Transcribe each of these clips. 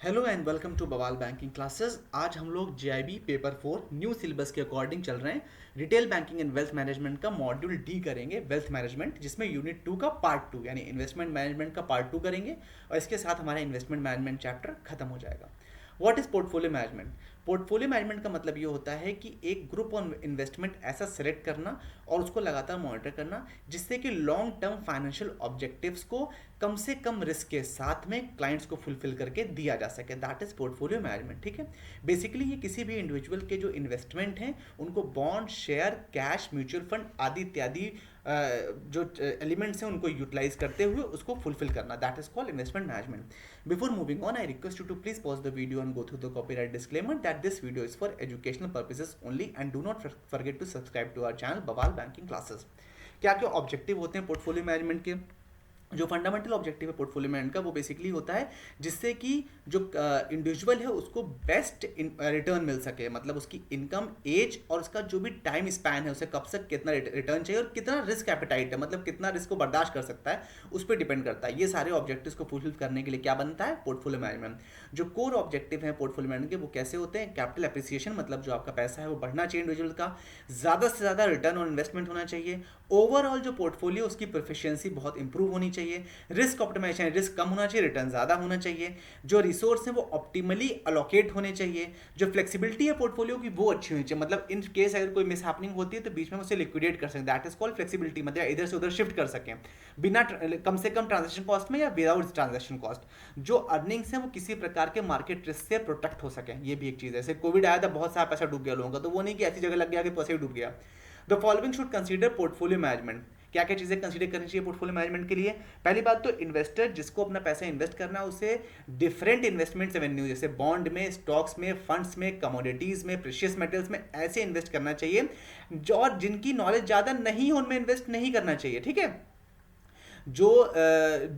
Hello and welcome to बवाल banking classes. आज हम लोग जीआईबी पेपर 4 न्यू सिलेबस के अकॉर्डिंग चल रहे हैं। Retail banking and wealth management का मॉड्यूल डी करेंगे, वेल्थ मैनेजमेंट, जिसमें यूनिट 2 का पार्ट 2 यानी इन्वेस्टमेंट मैनेजमेंट का पार्ट 2 करेंगे और इसके साथ हमारा इन्वेस्टमेंट मैनेजमेंट चैप्टर खत्म हो जाएगा। What is portfolio management? Portfolio management का मतलब ये होता है कि एक ग्रुप ऑन इन्वेस्टमेंट ऐसा सेलेक्ट करना और उसको लगातार मॉनिटर करना जिससे कि लॉन्ग टर्म फाइनेंशियल ऑब्जेक्टिव्स को कम से कम रिस्क के साथ में क्लाइंट्स को फुलफिल करके दिया जा सके। That is portfolio management. ठीक है, बेसिकली ये किसी भी इंडिविजुअल के जो इन्वेस्टमेंट हैं उनको bond, share, cash, mutual fund आदि इत्यादि जो एलिमेंट्स हैं उनको यूटिलाइज करते हुए उसको फुलफिल करना। That is called investment management. Before moving on, I request you to please pause the video and go through the copyright disclaimer that this video is for educational purposes only and do not forget to subscribe to our channel Bawal Banking Classes। क्या क्या objective होते हैं portfolio management के? जो fundamental objective है portfolio management का वो basically होता है जिससे कि जो इंडिविजुअल है उसको बेस्ट रिटर्न मिल सके, मतलब उसकी इनकम, एज और उसका जो भी टाइम स्पैन है, उसे कब तक कितना रिटर्न चाहिए और कितना रिस्क एपेटाइट है, मतलब कितना रिस्क को बर्दाश्त कर सकता है, उस पर डिपेंड करता है। ये सारे ऑब्जेक्टिव्स को फुलफिल करने के लिए क्या बनता है? Portfolio management. जो कोर ऑब्जेक्टिव है पोर्टफोलियो मैनेजमेंट के वो कैसे होते हैं? कैपिटल एप्रिसिएशन, मतलब जो आपका पैसा है वो बढ़ना चाहिए इंडिविजुअल का, ज़्यादा से ज़्यादा रिटर्न ऑन इन्वेस्टमेंट होना चाहिए, ओवरऑल जो पोर्टफोलियो उसकी प्रोफिशिएंसी बहुत इंप्रूव होनी चाहिए, रिस्क ऑप्टिमाइजेशन, रिस्क कम होना चाहिए, रिटर्न ज़्यादा होना चाहिए, जो रिसोर्स है वो ऑप्टिमली अलोकेट होने चाहिए, जो फ्लेक्सिबिलिटी है पोर्टफोलियो की वो अच्छी होनी चाहिए, मतलब इन केस अगर कोई मिस हैपनिंग होती है तो बीच में उसे लिक्विडेट कर सकें। दैट इज कॉल्ड फ्लेक्सिबिलिटी, मतलब इधर से उधर शिफ्ट कर सकें बिना कम से कम ट्रांजेक्शन कॉस्ट में या विदाउट ट्रांजेक्शन कॉस्ट। जो अर्निंग्स हैं वो किसी प्रकार के मार्केट रिस्क से प्रोटेक्ट हो सकें, ये भी एक चीज़ है। जैसे कोविड आया था, बहुत सारा पैसा डूब गया लोगों का, तो वो नहीं कि ऐसी जगह लग गया कि पैसे ही डूब गया। The following should consider portfolio management. क्या क्या चीज़ें कंसीडर करनी चाहिए पोर्टफोलियो मैनेजमेंट के लिए? पहली बात तो इन्वेस्टर जिसको अपना पैसा इन्वेस्ट करना है उसे डिफरेंट इन्वेस्टमेंट एवेन्यू जैसे बॉन्ड में, स्टॉक्स में, फंड्स में, कमोडिटीज़ में, प्रेशियस मेटल्स में ऐसे इन्वेस्ट करना चाहिए जो और जिनकी नॉलेज ज़्यादा नहीं हो उनमें इन्वेस्ट नहीं करना चाहिए। ठीक है, जो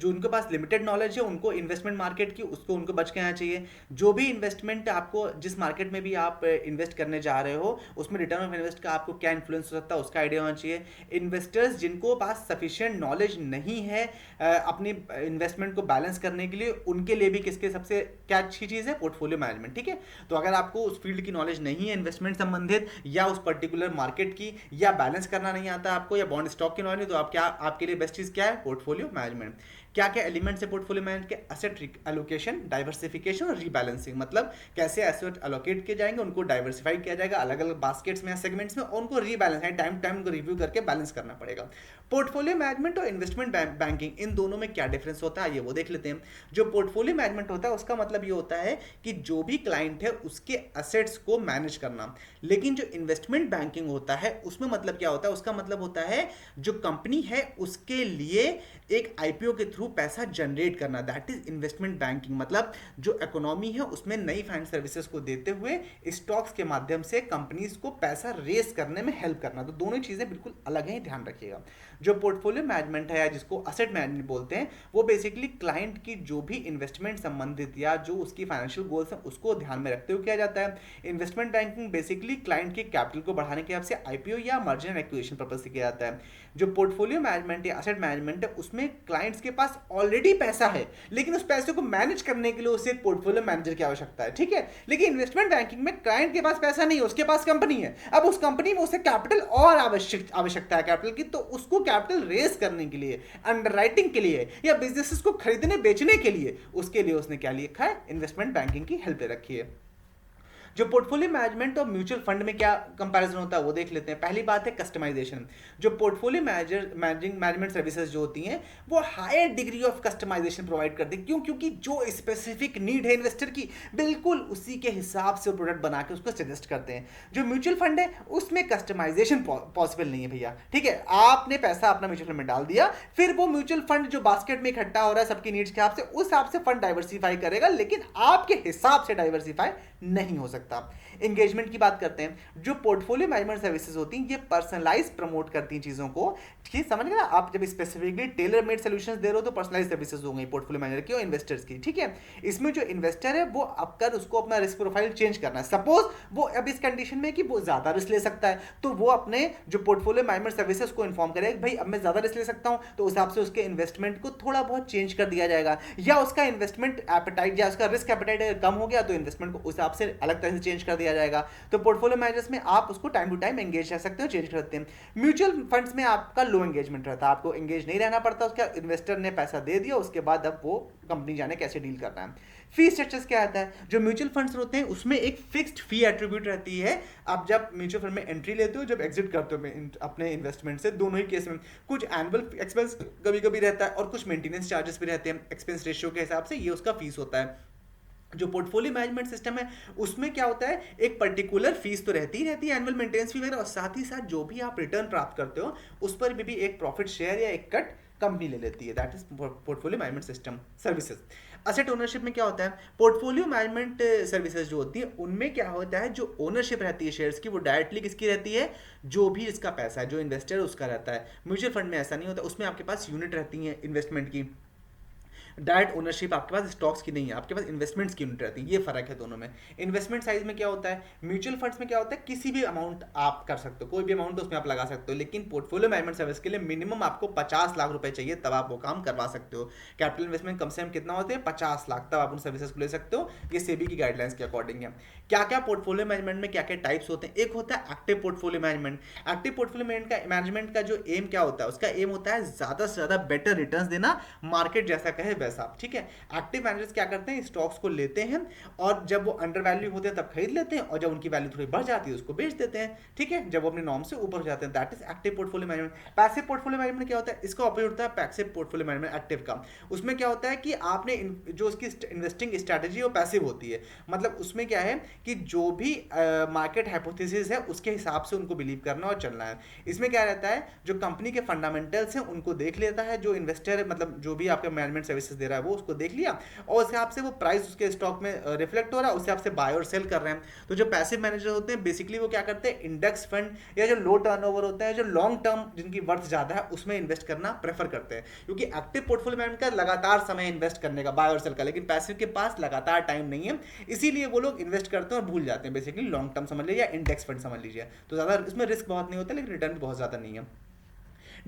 उनके पास लिमिटेड नॉलेज है उनको इन्वेस्टमेंट मार्केट की उसको उनको बच के आना चाहिए। जो भी इन्वेस्टमेंट आपको जिस मार्केट में भी आप इन्वेस्ट करने जा रहे हो उसमें रिटर्न ऑफ इन्वेस्ट का आपको क्या इन्फ्लुएंस हो सकता है उसका आइडिया होना चाहिए। इन्वेस्टर्स जिनको पास सफिशिएंट नॉलेज नहीं है अपनी इन्वेस्टमेंट को बैलेंस करने के लिए, उनके लिए भी किसके सबसे क्या अच्छी चीज़ है? Portfolio management. ठीक है, तो अगर आपको उस फील्ड की नॉलेज नहीं है इन्वेस्टमेंट संबंधित या उस पर्टिकुलर मार्केट की, या बैलेंस करना नहीं आता आपको, या बॉन्ड स्टॉक की नॉलेज, तो आप क्या, आपके लिए बेस्ट चीज़ क्या है? Portfolio management. क्या क्या एलिमेंट्स है पोर्टफोलियो मैनेजमेंट के? एसेट एलोकेशन, डाइवर्सिफिकेशन और रीबैलेंसिंग, मतलब कैसे एसेट एलोकेट किए जाएंगे, उनको डाइवर्सिफाई किया जाएगा अलग अलग बास्केट्स में या सेगमेंट्स में, और उनको रीबैलेंस है टाइम टाइम को रिव्यू करके बैलेंस करना पड़ेगा। पोर्टफोलियो मैनेजमेंट और इन्वेस्टमेंट बैंकिंग, इन दोनों में क्या डिफरेंस होता है ये वो देख लेते हैं। जो पोर्टफोलियो मैनेजमेंट होता है उसका मतलब ये होता है कि जो भी क्लाइंट है उसके असेट्स को मैनेज करना, लेकिन जो इन्वेस्टमेंट बैंकिंग होता है उसमें मतलब क्या होता है? उसका मतलब होता है जो कंपनी है उसके लिए एक आईपीओ के थ्रू पैसा जनरेट करना। दैट इज इन्वेस्टमेंट बैंकिंग, मतलब जो इकोनॉमी है उसमें नई फाइनेंस सर्विसेज को देते हुए स्टॉक्स के माध्यम से कंपनीज को पैसा रेस करने में हेल्प करना। तो दोनों चीजें बिल्कुल अलग हैं, ध्यान रखिएगा। जो पोर्टफोलियो मैनेजमेंट है या जिसको असेट मैनेजमेंट बोलते हैं वो बेसिकली क्लाइंट की जो भी इन्वेस्टमेंट संबंधित या जो उसकी फाइनेंशियल गोल्स हैं उसको ध्यान में रखते हुए किया जाता है। इन्वेस्टमेंट बैंकिंग बेसिकली क्लाइंट के कैपिटल को बढ़ाने के आपसे आईपीओ या मर्जर एंड एक्विजिशन पर्पज से किया जाता है। जो पोर्टफोलियो मैनेजमेंट या एसेट मैनेजमेंट है उसमें क्लाइंट्स के पास ऑलरेडी पैसा है लेकिन उस पैसे को मैनेज करने के लिए उसे एक पोर्टफोलियो मैनेजर की आवश्यकता है। ठीक है, लेकिन इन्वेस्टमेंट बैंकिंग में क्लाइंट के पास पैसा नहीं है, उसके पास कंपनी है। अब उस कंपनी में उसे कैपिटल और आवश्यकता है कैपिटल की, तो उसको कैपिटल रेस करने के लिए, अंडरराइटिंग के लिए या बिजनेसेस को खरीदने बेचने के लिए, उसके लिए उसने क्या लिखा है? इन्वेस्टमेंट बैंकिंग की हेल्प ले रखी है। जो पोर्टफोलियो मैनेजमेंट और म्यूचुअल फंड में क्या कंपैरिजन होता है वो देख लेते हैं। पहली बात है कस्टमाइजेशन। जो पोर्टफोलियो मैनेजमेंट सर्विसेज जो होती हैं वो higher degree of customisation provide करती है। क्यों? क्योंकि जो स्पेसिफिक नीड है इन्वेस्टर की बिल्कुल उसी के हिसाब से प्रोडक्ट बना के उसको सजेस्ट करते हैं। जो म्यूचुअल फंड है उसमें कस्टमाइजेशन पॉसिबल नहीं है भैया। ठीक है, आपने पैसा अपना म्यूचुअल फंड में डाल दिया, फिर वो म्यूचुअल फंड जो बास्केट में इकट्ठा हो रहा है सबकी नीड्स के हिसाब से, उस हिसाब से फंड डाइवर्सिफाई करेगा, लेकिन आपके हिसाब से डाइवर्सिफाई नहीं हो सकता। सकता। एंगेजमेंट की बात करते हैं, जो पोर्टफोलियो मैनेजमेंट सर्विसेज होती हैं ये पर्सनलाइज प्रमोट करती हैं चीज़ों को। ठीक समझ गए ना, आप जब स्पेसिफिकली टेलर मेड सोल्यूशंस दे रहे हो तो पर्सनलाइज सर्विसेज हो गई पोर्टफोलियो मैनेजर की और इन्वेस्टर्स की। ठीक है, इसमें जो इन्वेस्टर है वो अब कर उसको अपना रिस्क प्रोफाइल चेंज करना है। सपोज वो अब इस कंडीशन में कि वो ज्यादा रिस्क ले सकता है, तो वो अपने जो पोर्टफोलियो मैनेजमेंट सर्विसेज को इन्फॉर्म करेगा भाई अब मैं ज्यादा रिस्क ले सकता हूं, तो उस हिसाब से उसके इन्वेस्टमेंट को थोड़ा बहुत चेंज कर दिया जाएगा, या उसका इन्वेस्टमेंट एपेटाइट या उसका रिस्क एपेटाइट अगर कम हो गया तो इन्वेस्टमेंट को उस हिसाब से अलग तरह से चेंज कर दिया जाएगा। तो पोर्टफोलियो मैनेजर्स में आप उसको टाइम टू टाइम एंगेज रह सकते हो, चेंज कर सकते हैं। म्यूचुअल फंड्स में आपका लो एंगेजमेंट रहता है, आपको एंगेज नहीं रहना पड़ता, उसका इन्वेस्टर ने पैसा दे दिया उसके बाद अब वो कंपनी जाने कैसे डील करना है। फी स्ट्रक्चर्स क्या आता है, जो म्यूचुअल फंड्स होते हैं उसमें एक फिक्स्ड फी एट्रीब्यूट रहती है। आप जब म्यूचुअल फंड में एंट्री लेते हो, जब एग्जिट करते हो अपने इन्वेस्टमेंट से, दोनों ही केस में कुछ एनुअल एक्सपेंस कभी कभी रहता है और कुछ मेंटेनेंस चार्जेस भी रहते हैं एक्सपेंस रेशियो के हिसाब से, ये उसका फीस होता है। जो पोर्टफोलियो मैनेजमेंट सिस्टम है उसमें क्या होता है, एक पर्टिकुलर फीस तो रहती ही रहती है, एनुअल मेंटेनेंस फी वगैरह, और साथ ही साथ जो भी आप रिटर्न प्राप्त करते हो उस पर भी एक प्रॉफिट शेयर या एक कट कंपनी ले लेती है। That is portfolio management system services. Asset ownership में क्या होता है, पोर्टफोलियो मैनेजमेंट सर्विसेज जो होती है उनमें क्या होता है, जो ओनरशिप रहती है शेयर्स की वो डायरेक्टली किसकी रहती है, जो भी इसका पैसा है जो इन्वेस्टर है उसका रहता है। म्यूचुअल फंड में ऐसा नहीं होता, उसमें आपके पास यूनिट रहती है इन्वेस्टमेंट की, डायरेक्ट ओनरशिप आपके पास स्टॉक्स की नहीं है, आपके पास इन्वेस्टमेंट्स की यूनिट रहती है, ये फर्क है दोनों में। इन्वेस्टमेंट साइज में क्या होता है, म्यूचुअल फंड्स में क्या होता है किसी भी अमाउंट आप कर सकते हो, कोई भी अमाउंट उसमें आप लगा सकते हो, लेकिन पोर्टफोलियो मैनेजमेंट सर्विस के लिए मिनिमम आपको 50 लाख रुपए चाहिए तब आप वो काम करवा सकते हो। कैपिटल इन्वेस्टमेंट कम से कम कितना होते हैं, 50 लाख, तब आप उन सर्विसेज को ले सकते हो। ये सेबी की गाइडलाइंस के अकॉर्डिंग है। क्या क्या पोर्टफोलियो मैनेजमेंट में क्या क्या टाइप्स होते हैं, एक होता है active portfolio management. Active portfolio management का जो एम क्या होता है, उसका एम होता है ज्यादा से ज्यादा बेटर रिटर्न्स देना, मार्केट जैसा कहे वैसा। ठीक है, एक्टिव मैनेजर्स क्या करते हैं, स्टॉक्स को लेते हैं और जब वो अंडर वैल्यू होते हैं तब खरीद लेते हैं, और जब उनकी वैल्यू थोड़ी बढ़ जाती है उसको बेच देते हैं। ठीक है, जब वो अपने नॉर्म से ऊपर हो जाते हैं, that is active portfolio management. Passive portfolio management क्या होता है, इसका ऑपोजिट होता है पैसिव पोर्टफोलियो मैनेजमेंट एक्टिव का। उसमें क्या होता है कि आपने जो उसकी इन्वेस्टिंग स्ट्रैटेजी है वो पैसिव होती है, मतलब उसमें क्या है कि जो भी मार्केट हाइपोथेसिस है उसके हिसाब से उनको बिलीव करना और चलना है। इसमें क्या रहता है, जो कंपनी के फंडामेंटल्स हैं उनको देख लेता है जो इन्वेस्टर, मतलब जो भी आपका मैनेजमेंट सर्विसेज दे रहा है वो उसको देख लिया, और उस हिसाब से वो प्राइस उसके स्टॉक में रिफ्लेक्ट हो रहा है, उस हिसाब से बाय और सेल कर रहे हैं। तो जो पैसिव मैनेजर होते हैं बेसिकली वो क्या करते हैं, इंडेक्स फंड या जो लो टर्नओवर होता है, जो लॉन्ग टर्म जिनकी वर्थ ज्यादा है उसमें इन्वेस्ट करना प्रेफर करते हैं, क्योंकि एक्टिव पोर्टफोलियो मैनेजमेंट का लगातार समय इन्वेस्ट करने का, बाय और सेल का, लेकिन पैसिव के पास लगातार टाइम नहीं है, इसीलिए वो लोग इन्वेस्ट करते हैं और भूल जाते हैं। बेसिकली लॉन्ग टर्म समझ लीजिए या इंडेक्स फंड समझ लीजिए, तो ज्यादा इसमें रिस्क बहुत नहीं होता लेकिन रिटर्न बहुत ज्यादा नहीं है।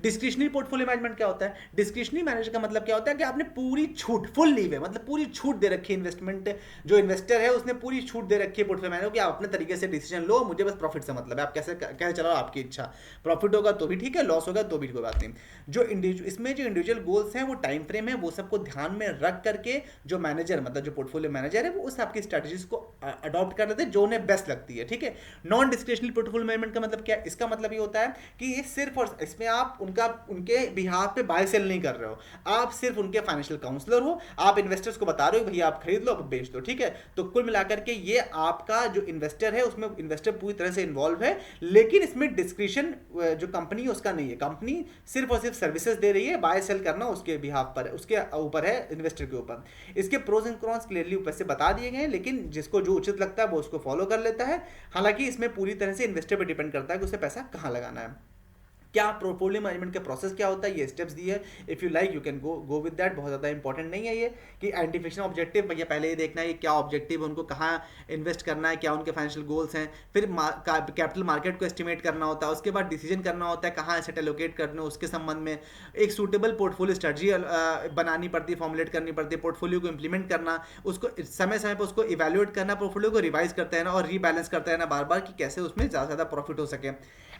डिस्क्रिशनरी पोर्टफोलियो मैनेजमेंट क्या होता है, डिस्क्रिशनरी मैनेजर का मतलब क्या होता है कि आपने पूरी छूट, फुल लीव है, मतलब पूरी छूट दे रखी है इन्वेस्टमेंट, जो इन्वेस्टर है उसने पूरी छूट दे रखी है पोर्टफोलियो मैनेजर कि आप अपने तरीके से डिसीजन लो, मुझे बस प्रॉफिट से मतलब है, आप कैसे चलाओ आपकी इच्छा, प्रॉफिट होगा तो भी ठीक है, लॉस होगा तो भी कोई बात नहीं। जो इसमें जो इंडिविजुअल गोल्स हैं वो टाइम फ्रेम है, वो सबको ध्यान में रख करके जो मैनेजर, मतलब जो पोर्टफोलियो मैनेजर है वो उस आपकी स्ट्रेटजीज को अडॉप्ट कर लेते हैं जो उन्हें बेस्ट लगती है। ठीक है, नॉन डिस्क्रिशनरी पोर्टफोलियो मैनेजमेंट का मतलब क्या है, इसका मतलब ये होता है कि ये सिर्फ और इसमें आप उनके बिहाफ पे बाय सेल नहीं कर रहे हो, आप सिर्फ उनके फाइनेंशियल काउंसलर हो, आप इन्वेस्टर्स को बता रहे हो भैया आप खरीद लो आप बेच दो। ठीक है, तो कुल मिलाकर के ये आपका जो इन्वेस्टर है उसमें इन्वेस्टर पूरी तरह से इन्वॉल्व है, लेकिन इसमें डिस्क्रिशन जो कंपनी है उसका नहीं है, कंपनी सिर्फ और सिर्फ सर्विसेज दे रही है, बाय सेल करना उसके बिहाफ पर, उसके ऊपर है, इन्वेस्टर के ऊपर। इसके प्रोज एंड कॉन्स क्लियरली ऊपर से बता दिए गए हैं, लेकिन जिसको जो उचित लगता है वो उसको फॉलो कर लेता है। हालांकि इसमें पूरी तरह से इन्वेस्टर पर डिपेंड करता है कि उसे पैसा कहां लगाना है। क्या पोर्टफोलियो मैनेजमेंट का प्रोसेस क्या होता है, ये स्टेप्स दिए, if you like you can go with that. बहुत ज़्यादा इंपॉर्टेंट नहीं है ये कि आइडेंटिफिकेशन ऑब्जेक्टिव, भैया पहले ये देखना है क्या ऑब्जेक्टिव है, उनको कहाँ इन्वेस्ट करना है, क्या उनके फाइनेंशियल गोल्स हैं, फिर कैपिटल मार्केट को एस्टिमेट करना होता है, उसके बाद डिसीजन करना होता है कहाँ एसेट एलोकेट करना है, उसके संबंध में एक सूटेबल पोर्टफोलियो स्ट्रेटजी बनानी पड़ती है, फॉर्मुलेट करनी पड़ती है, पोर्टफोलियो को इंप्लीमेंट करना, उसको समय समय पर उसको इवेल्युएट करना, पोर्टफोलियो को रिवाइज करते हैं ना और रीबैलेंस करते हैं ना बार बार कि कैसे उसमें ज़्यादा से ज़्यादा प्रॉफिट हो सके।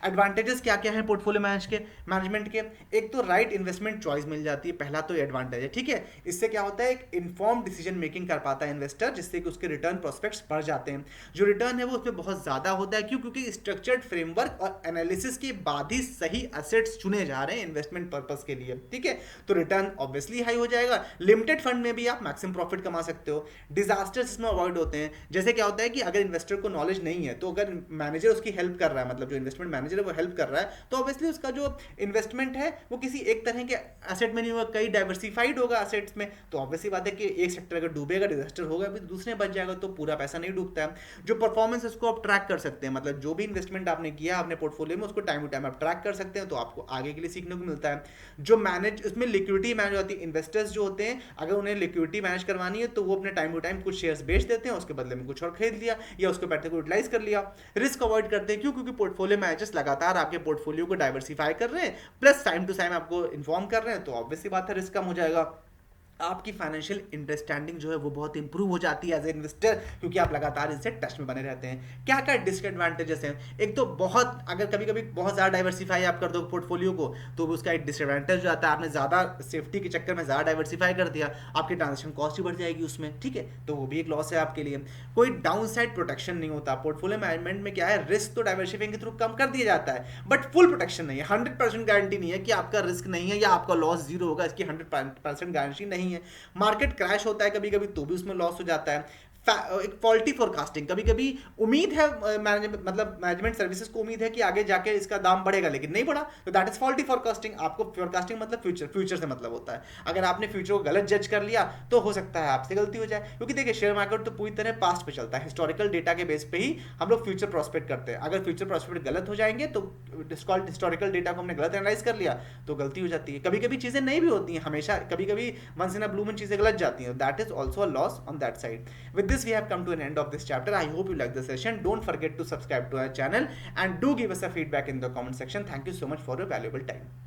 एडवांटेजेस क्या क्या है पोर्टफोलियो मैनेजमेंट के, एक तो राइट इन्वेस्टमेंट चॉइस मिल जाती है, पहला तो एडवांटेज है। ठीक है, इससे क्या होता है एक इन्फॉर्म डिसीजन मेकिंग कर पाता है इन्वेस्टर, जिससे कि उसके रिटर्न प्रोस्पेक्ट्स बढ़ जाते हैं। जो रिटर्न है वो उसमें बहुत ज्यादा होता है, क्यों, क्योंकि स्ट्रक्चर्ड फ्रेमवर्क और एनालिसिस के बाद ही सही एसेट्स चुने जा रहे हैं इन्वेस्टमेंट पर्पस के लिए। ठीक है, तो रिटर्न ऑब्वियसली हाई हो जाएगा। लिमिटेड फंड में भी आप मैक्सिमम प्रॉफिट कमा सकते हो। डिजास्टर्स इसमें अवॉइड होते हैं, जैसे क्या होता है कि अगर इन्वेस्टर को नॉलेज नहीं है तो अगर मैनेजर उसकी हेल्प कर रहा है, मतलब जो इन्वेस्टमेंट मैनेजर मैनेजर है वो हेल्प कर रहा है, तो ऑब्वियसली उसका जो इन्वेस्टमेंट है वो किसी एक तरह के एसेट में नहीं होगा, कई डाइवर्सिफाइड होगा एसेट्स में। तो ऑब्वियसली बात है कि एक सेक्टर अगर डूबेगा, डिजास्टर होगा, अभी दूसरे बच जाएगा, तो पूरा पैसा नहीं डूबता है। जो परफॉर्मेंस उसको आप ट्रैक कर सकते हैं, मतलब जो भी इन्वेस्टमेंट आपने किया अपने पोर्टफोलियो में उसको टाइम टू टाइम आप ट्रैक कर सकते हैं, तो आपको आगे के लिए सीखने को मिलता है। जो मैनेज उसमें लिक्विडिटी मैनेज होती है, इन्वेस्टर्स जो होते हैं अगर उन्हें लिक्विडिटी मैनेज करवानी है तो वो अपने टाइम टू टाइम कुछ शेयर्स बेच देते हैं, उसके बदले में कुछ और खरीद लिया या उसके पैसे को यूटिलाइज कर लिया। रिस्क अवॉइड करते हैं, क्यों? क्योंकि पोर्टफोलियो मैनेजर्स लगातार आपके पोर्टफोलियो को डाइवर्सिफाई कर रहे हैं, प्लस टाइम टू टाइम आपको इन्फॉर्म कर रहे हैं, तो ऑब्वियसली बात है रिस्क कम हो जाएगा। आपकी फाइनेंशियल अंडरस्टैंडिंग जो है वो बहुत इंप्रूव हो जाती है एज ए इन्वेस्टर, क्योंकि आप लगातार इनसे टच में बने रहते हैं। क्या क्या डिसएडवांटेजेस हैं? एक तो बहुत, अगर कभी कभी बहुत ज़्यादा डाइवर्सिफाई आप कर दो पोर्टफोलियो को, तो उसका एक डिसएडवांटेज आता है, आपने ज़्यादा सेफ्टी के चक्कर में ज़्यादा डाइवर्सिफाई कर दिया, आपकी ट्रांजेक्शन कॉस्ट ही बढ़ जाएगी उसमें, ठीक है, तो वो भी एक लॉस है आपके लिए। कोई डाउन साइड प्रोटेक्शन नहीं होता पोर्टफोलियो मैनेजमेंट में। क्या है, रिस्क तो डाइवर्सिफाइंग के थ्रू कम कर दिया जाता है, बट फुल प्रोटेक्शन नहीं है, 100% गारंटी नहीं है कि आपका रिस्क नहीं है या आपका लॉस जीरो होगा, इसकी 100% गारंटी नहीं है। मार्केट क्रैश होता है कभी कभी, तो भी उसमें लॉस हो जाता है। एक फॉल्टी फोरकास्टिंग, कभी कभी उम्मीद है मतलब मैनेजमेंट सर्विसेज को उम्मीद है कि आगे जाके इसका दाम बढ़ेगा, लेकिन नहीं बढ़ा, तो दैट इज फॉल्टी फोरकास्टिंग। आपको फोरकास्टिंग मतलब फ्यूचर से मतलब होता है। अगर आपने फ्यूचर को गलत जज कर लिया तो हो सकता है आपसे गलती हो जाए, क्योंकि देखिए शेयर मार्केट तो पूरी तरह पास्ट पे चलता है, हिस्टोरिकल डेटा के बेस पे ही हम लोग फ्यूचर प्रोस्पेक्ट करते हैं। अगर फ्यूचर प्रोस्पेक्ट गलत हो जाएंगे तो हिस्टोरिकल डेटा को हमने गलत एनालाइज कर लिया तो गलती हो जाती है। कभी कभी चीजें नहीं भी होती हैं, हमेशा कभी कभी once in a blue moon चीजें गलत जाती हैं, that is also a loss on that side. With this, we have come to an end of this chapter. I hope you like the session. Don't forget to subscribe to our channel and do give us a feedback in the comment section. Thank you so much for your valuable time.